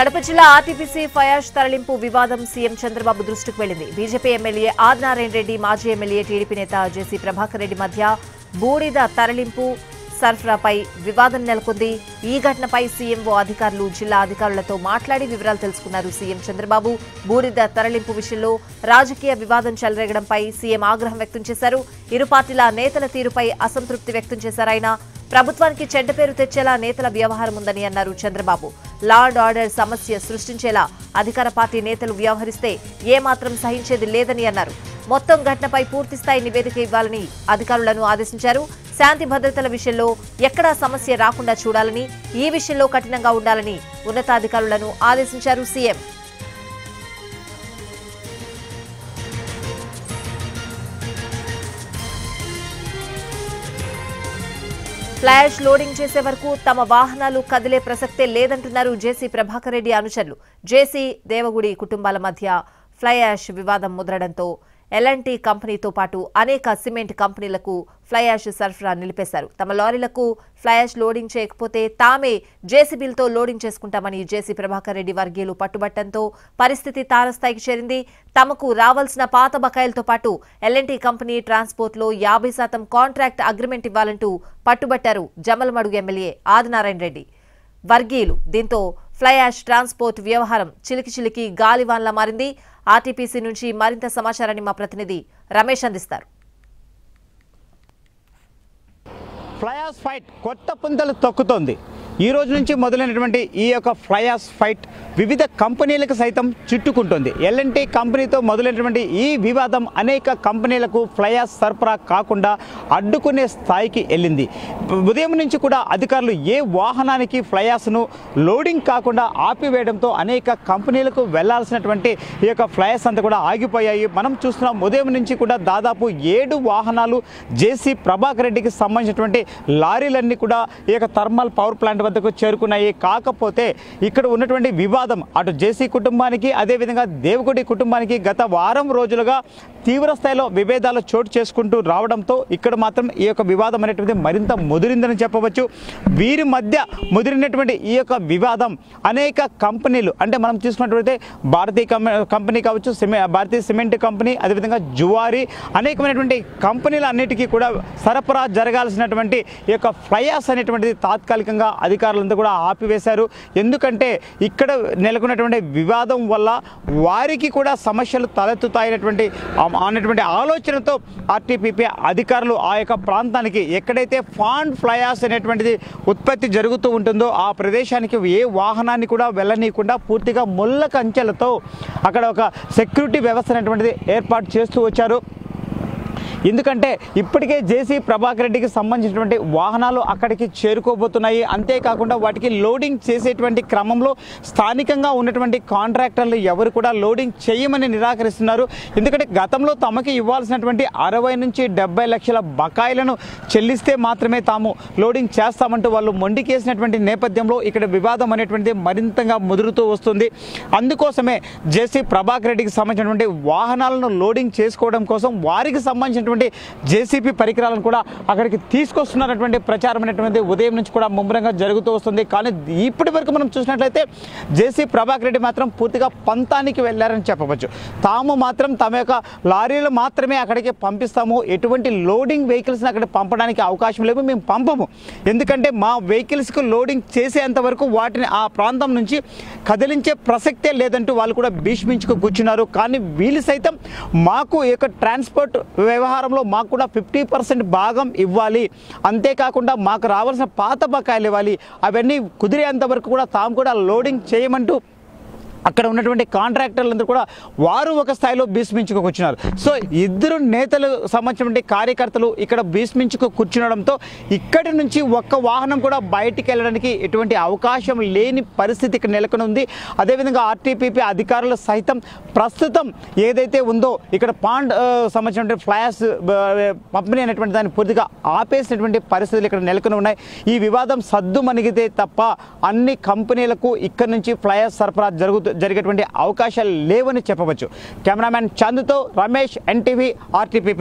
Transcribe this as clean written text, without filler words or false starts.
కడప జిల్లా ఆర్టీపీసీ ఫయాజ్ తరలింపు వివాదం సీఎం చంద్రబాబు దృష్టికి వెళ్లింది. బీజేపీ ఎమ్మెల్యే ఆదినారాయణ రెడ్డి, మాజీ ఎమ్మెల్యే టీడీపీ నేత జేసీ ప్రభాకర్ రెడ్డి మధ్య బూడిద తరలింపు సరఫరాపై వివాదం నెలకొంది. ఈ ఘటనపై సీఎంఓ అధికారులు జిల్లా అధికారులతో మాట్లాడి వివరాలు తెలుసుకున్నారు. సీఎం చంద్రబాబు బూడిద తరలింపు విషయంలో రాజకీయ వివాదం చెలరేగడంపై సీఎం ఆగ్రహం వ్యక్తం చేశారు. ఇరు పార్టీల నేతల తీరుపై అసంతృప్తి వ్యక్తం చేశారు ఆయన. ప్రభుత్వానికి చెడ్డ పేరు తెచ్చేలా నేతల వ్యవహారం ఉందని అన్నారు చంద్రబాబు. లా అండ్ ఆర్డర్ సమస్య సృష్టించేలా అధికార పార్టీ నేతలు వ్యవహరిస్తే ఏమాత్రం సహించేది లేదని అన్నారు. మొత్తం ఘటనపై పూర్తిస్థాయి నివేదిక ఇవ్వాలని అధికారులను ఆదేశించారు. శాంతి భద్రతల విషయంలో ఎక్కడా సమస్య రాకుండా చూడాలని, ఈ విషయంలో కఠినంగా ఉండాలని ఉన్నతాధికారులను ఆదేశించారు సీఎం. ఫ్లాష్ లోడింగ్ చేసే వరకు తమ వాహనాలు కదిలే ప్రసక్తే లేదంటున్నారు జేసీ ప్రభాకర్ రెడ్డి అనుచరులు. జేసీ, దేవగుడి కుటుంబాల మధ్య ఫ్లై యాష్ వివాదం ముదరడంతో ఎల్ఎన్టీ కంపెనీతో పాటు అనేక సిమెంట్ కంపెనీలకు ఫ్లై యాష్ సరఫరా నిలిపేశారు. తమ లారీలకు ఫ్లై యాష్ లోడింగ్ చేయకపోతే తామే జేసీబీలతో లోడింగ్ చేసుకుంటామని జేసీ ప్రభాకర్ రెడ్డి వర్గీయులు పట్టుబట్టడంతో పరిస్థితి తారస్థాయికి చేరింది. తమకు రావాల్సిన పాత బకాయిలతో పాటు ఎల్ఎన్టీ కంపెనీ ట్రాన్స్పోర్ట్లో 50% కాంట్రాక్ట్ అగ్రిమెంట్ ఇవ్వాలంటూ పట్టుబట్టారు జమలమడుగు ఎమ్మెల్యే ఆదినారాయణ రెడ్డి వర్గీయులు. దీంతో ఫ్లై యాష్ ట్రాన్స్పోర్ట్ వ్యవహారం చిలికి గాలివాన్లా మారింది. ఆర్టీపీసీ నుంచి మరింత సమాచారాన్ని మా ప్రతినిధి రమేష్ అందిస్తారు. ఫ్లై యాష్ ఫైట్ కొత్త పుంతలు తొక్కుతోంది. ఈ రోజు నుంచి మొదలైనటువంటి ఈ యొక్క ఫ్లై యాష్ ఫైట్ వివిధ కంపెనీలకు సైతం చుట్టుకుంటుంది. ఎల్ఎన్టీ కంపెనీతో మొదలైనటువంటి ఈ వివాదం అనేక కంపెనీలకు ఫ్లై యాష్ సరఫరా కాకుండా అడ్డుకునే స్థాయికి వెళ్ళింది. ఉదయం నుంచి కూడా అధికారులు ఏ వాహనానికి ఫ్లై యాష్ను లోడింగ్ కాకుండా ఆపివేయడంతో అనేక కంపెనీలకు వెళ్లాల్సినటువంటి ఈ యొక్క ఫ్లై యాష్ అంతా కూడా ఆగిపోయాయి. మనం చూస్తున్నాం ఉదయం నుంచి కూడా దాదాపు 7 వాహనాలు జేసీ ప్రభాకర్ రెడ్డికి సంబంధించినటువంటి లారీలన్నీ కూడా ఈ యొక్క థర్మల్ పవర్ ప్లాంట్ వద్దకు చేరుకున్నాయి. కాకపోతే ఇక్కడ ఉన్నటువంటి వివాదం అటు జేసీ కుటుంబానికి అదేవిధంగా దేవగుడి కుటుంబానికి గత వారం రోజులుగా తీవ్ర స్థాయిలో విభేదాలు చోటు చేసుకుంటూ రావడంతో ఇక్కడ మాత్రం ఈ యొక్క వివాదం అనేటువంటిది మరింత ముదిరిందని చెప్పవచ్చు. వీరి మధ్య ముదిరినటువంటి ఈ యొక్క వివాదం అనేక కంపెనీలు అంటే మనం చూసుకున్నట్లయితే భారతీయ కంపెనీ కావచ్చు, భారతీయ సిమెంట్ కంపెనీ, అదేవిధంగా జువారీ అనేకమైనటువంటి కంపెనీల అన్నిటికీ కూడా సరఫరా జరగాల్సినటువంటి ఈ యొక్క ఫ్లై యాష్ అనేటువంటిది తాత్కాలికంగా అధికారులంతా కూడా ఆపివేశారు. ఎందుకంటే ఇక్కడ నెలకొన్నటువంటి వివాదం వల్ల వారికి కూడా సమస్యలు తలెత్తుతాయనేటువంటి ఆలోచనతో ఆర్టీపీపీ అధికారులు ఆ యొక్క ప్రాంతానికి ఎక్కడైతే ఫాండ్ ఫ్లై యాష్ అనేటువంటిది ఉత్పత్తి జరుగుతూ ఉంటుందో ఆ ప్రదేశానికి ఏ వాహనాన్ని కూడా వెళ్ళనీయకుండా పూర్తిగా ముళ్ళ కంచెలతో అక్కడ ఒక సెక్యూరిటీ వ్యవస్థ అనేటువంటిది ఏర్పాటు చేస్తూ వచ్చారు. ఎందుకంటే ఇప్పటికే జేసీ ప్రభాకర్ రెడ్డికి సంబంధించినటువంటి వాహనాలు అక్కడికి చేరుకోబోతున్నాయి. అంతేకాకుండా వాటికి లోడింగ్ చేసేటువంటి క్రమంలో స్థానికంగా ఉన్నటువంటి కాంట్రాక్టర్లు ఎవరు కూడా లోడింగ్ చేయమని నిరాకరిస్తున్నారు. ఎందుకంటే గతంలో తమకి ఇవ్వాల్సినటువంటి 60 నుంచి 70 లక్షల బకాయిలను చెల్లిస్తే మాత్రమే తాము లోడింగ్ చేస్తామంటూ వాళ్ళు మొండికేసినటువంటి నేపథ్యంలో ఇక్కడ వివాదం అనేటువంటిది మరింతగా ముదురుతూ వస్తుంది. అందుకోసమే జేసీ ప్రభాకర్ రెడ్డికి సంబంధించినటువంటి వాహనాలను లోడింగ్ చేసుకోవడం కోసం వారికి సంబంధించిన జేసీపీ పరికరాలను కూడా అక్కడికి తీసుకొస్తున్నటువంటి ప్రచారం అనేటువంటి ఉదయం నుంచి కూడా ముమ్మరంగా జరుగుతూ వస్తుంది. కానీ ఇప్పటి వరకు మనం చూసినట్లయితే జేసీ ప్రభాకర్ రెడ్డి మాత్రం పూర్తిగా పంతానికి వెళ్ళారని చెప్పవచ్చు. తాము మాత్రం తమ యొక్క లారీలు మాత్రమే అక్కడికి పంపిస్తాము, ఎటువంటి లోడింగ్ వెహికల్స్ని అక్కడ పంపడానికి అవకాశం లేదు, మేము పంపము. ఎందుకంటే మా వెహికల్స్కు లోడింగ్ చేసేంత వరకు వాటిని ఆ ప్రాంతం నుంచి కదిలించే ప్రసక్తే లేదంటూ వాళ్ళు కూడా భీష్మించుకు కూర్చున్నారు. కానీ వీళ్ళు సైతం మాకు ఈ యొక్క ట్రాన్స్పోర్ట్ వ్యవహారంలో మాకు కూడా 50% భాగం ఇవ్వాలి, అంతేకాకుండా మాకు రావాల్సిన పాత బకాయిలు ఇవ్వాలి, అవన్నీ కుదిరేంత వరకు కూడా తాము కూడా లోడింగ్ చేయమంటూ అక్కడ ఉన్నటువంటి కాంట్రాక్టర్లందరూ కూడా వారు ఒక స్థాయిలో భీష్మించుకు కూర్చున్నారు. సో ఇద్దరు నేతలు సంబంధించినటువంటి కార్యకర్తలు ఇక్కడ భీష్మించుకు కూర్చునడంతో ఇక్కడి నుంచి ఒక్క వాహనం కూడా బయటికి వెళ్ళడానికి ఎటువంటి అవకాశం లేని పరిస్థితి ఇక్కడ నెలకొని ఉంది. అదేవిధంగా ఆర్టీపీపీ అధికారులు సైతం ప్రస్తుతం ఏదైతే ఉందో ఇక్కడ పాండ్ సంబంధించినటువంటి ఫ్లై యాష్ పంపిణీ అనేటువంటి దాన్ని పూర్తిగా ఆపేసినటువంటి పరిస్థితులు ఇక్కడ నెలకొని ఉన్నాయి. ఈ వివాదం సద్దు మణిగితే తప్ప అన్ని కంపెనీలకు ఇక్కడ నుంచి ఫ్లై యాష్ సరఫరా జరిగేటువంటి అవకాశాలు లేవని చెప్పవచ్చు. కెమెరామ్యాన్ చందుతో రమేష్, ఎన్టీవీ, ఆర్టీపీ.